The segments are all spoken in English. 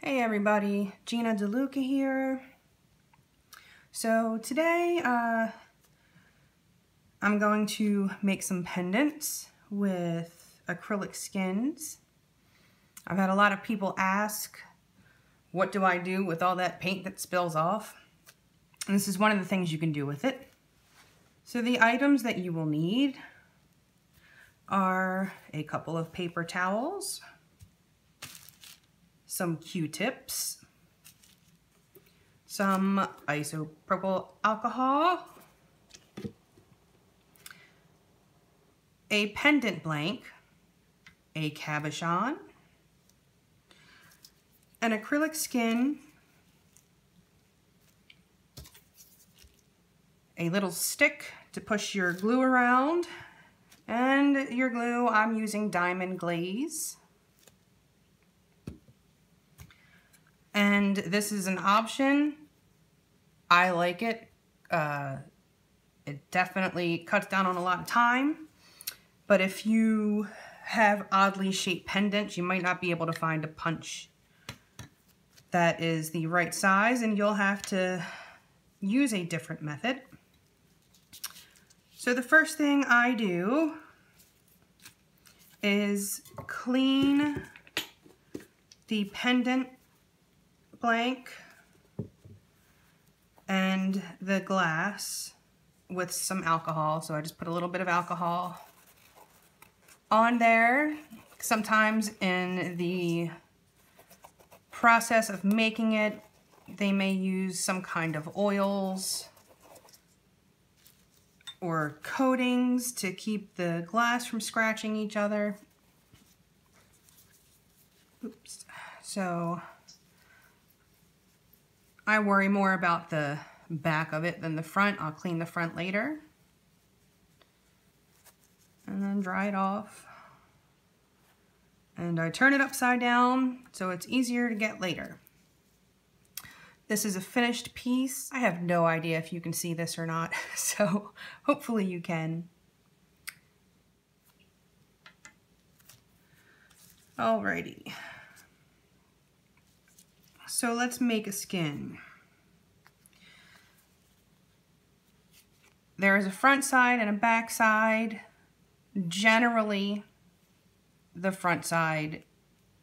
Hey everybody, Gina DeLuca here. So today I'm going to make some pendants with acrylic skins. I've had a lot of people ask, what do I do with all that paint that spills off? And this is one of the things you can do with it. So the items that you will need are a couple of paper towels, some Q-tips, some isopropyl alcohol, a pendant blank, a cabochon, an acrylic skin, a little stick to push your glue around, and your glue, I'm using Diamond Glaze. And this is an option. I like it. It definitely cuts down on a lot of time. But if you have oddly shaped pendants, you might not be able to find a punch that is the right size, and you'll have to use a different method. So the first thing I do is clean the pendant blank and the glass with some alcohol. So I just put a little bit of alcohol on there. Sometimes in the process of making it, they may use some kind of oils or coatings to keep the glass from scratching each other. Oops. So I worry more about the back of it than the front. I'll clean the front later. And then dry it off. And I turn it upside down so it's easier to get later. This is a finished piece. I have no idea if you can see this or not, so hopefully you can. Alrighty. So let's make a skin. There is a front side and a back side. Generally, the front side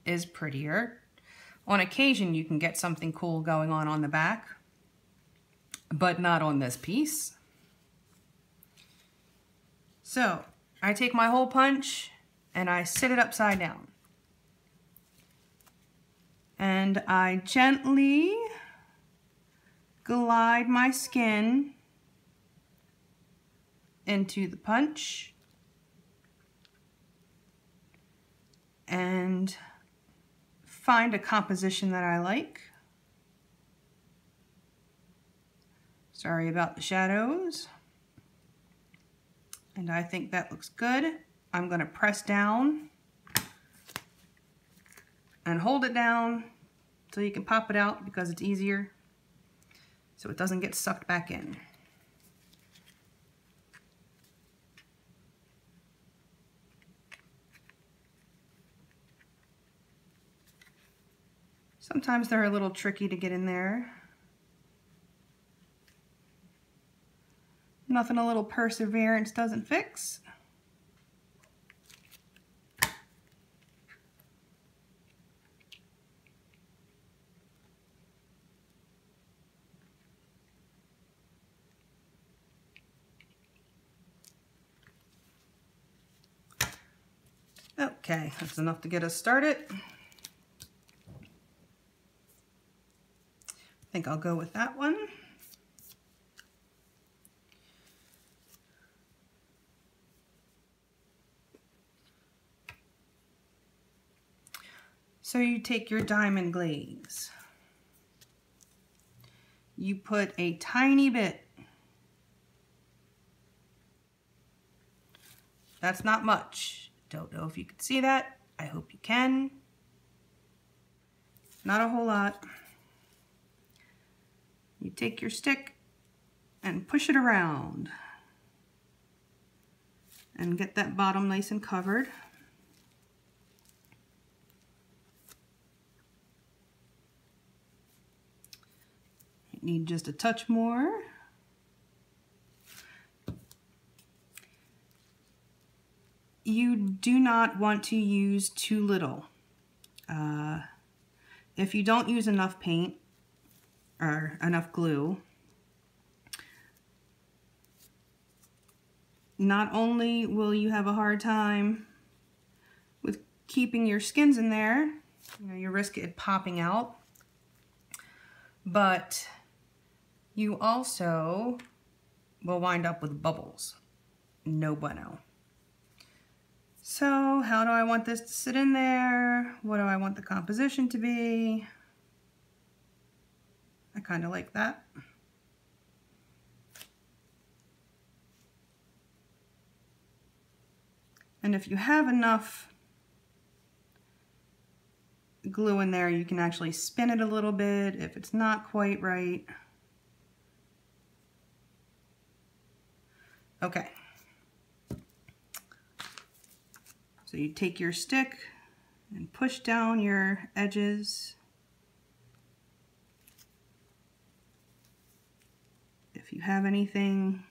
is prettier. On occasion, you can get something cool going on the back, but not on this piece. So I take my hole punch and I sit it upside down. And I gently glide my skin into the punch and find a composition that I like. Sorry about the shadows. And I think that looks good. I'm going to press down and hold it down so you can pop it out because it's easier so it doesn't get sucked back in. Sometimes they're a little tricky to get in there. Nothing a little perseverance doesn't fix. Okay, that's enough to get us started. I think I'll go with that one. So you take your Diamond Glaze. You put a tiny bit. That's not much. Don't know if you can see that. I hope you can. Not a whole lot. You take your stick and push it around and get that bottom nice and covered. Might need just a touch more. You do not want to use too little. If you don't use enough paint or enough glue, not only will you have a hard time with keeping your skins in there, you know, you risk it popping out, but you also will wind up with bubbles. No bueno. So how do I want this to sit in there? What do I want the composition to be? I kind of like that. And if you have enough glue in there, you can actually spin it a little bit if it's not quite right. Okay. So you take your stick and push down your edges. If you have anything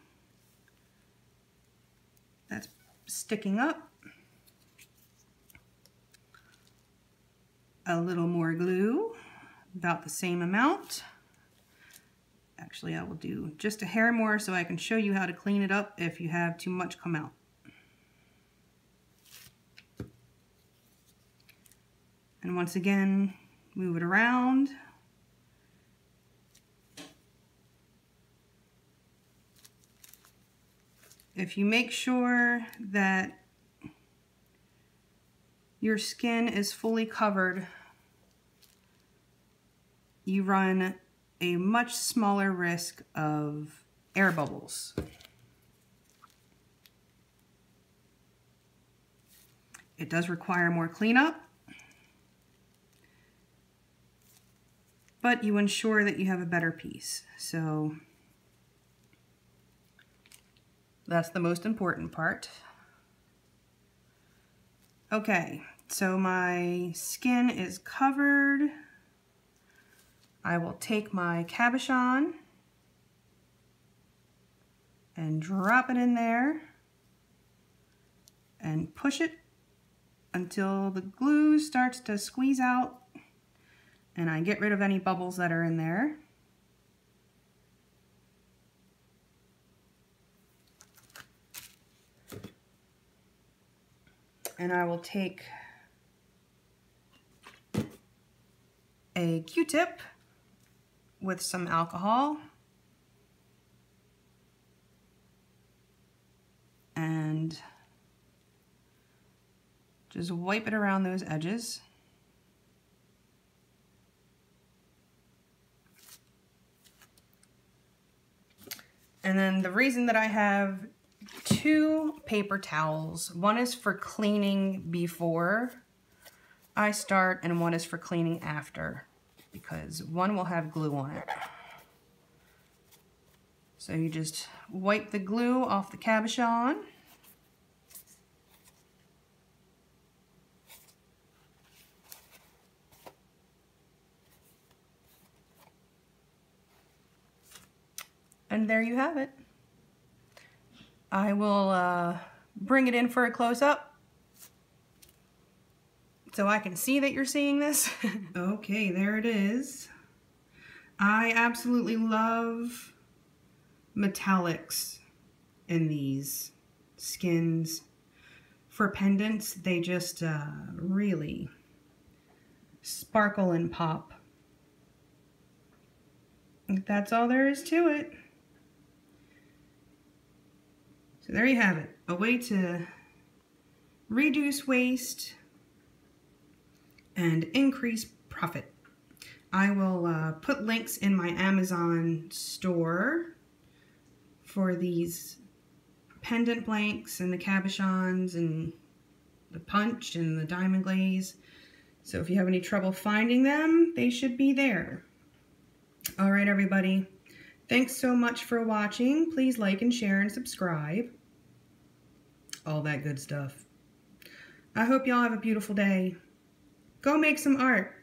that's sticking up, a little more glue, about the same amount. Actually, I will do just a hair more so I can show you how to clean it up if you have too much come out. And once again, move it around. If you make sure that your skin is fully covered, you run a much smaller risk of air bubbles. It does require more cleanup, but you ensure that you have a better piece. So that's the most important part. Okay, so my skin is covered. I will take my cabochon and drop it in there and push it until the glue starts to squeeze out and I get rid of any bubbles that are in there. And I will take a Q-tip with some alcohol and just wipe it around those edges. And then the reason that I have 2 paper towels, one is for cleaning before I start and one is for cleaning after, because one will have glue on it. So you just wipe the glue off the cabochon. And there you have it. I will bring it in for a close-up so I can see that you're seeing this. Okay, there it is. I absolutely love metallics in these skins. For pendants, they just really sparkle and pop. That's all there is to it. So there you have it, a way to reduce waste and increase profit. I will put links in my Amazon store for these pendant blanks and the cabochons and the punch and the diamond glaze. So if you have any trouble finding them, they should be there. All right, everybody. Thanks so much for watching. Please like and share and subscribe. All that good stuff. I hope y'all have a beautiful day. Go make some art.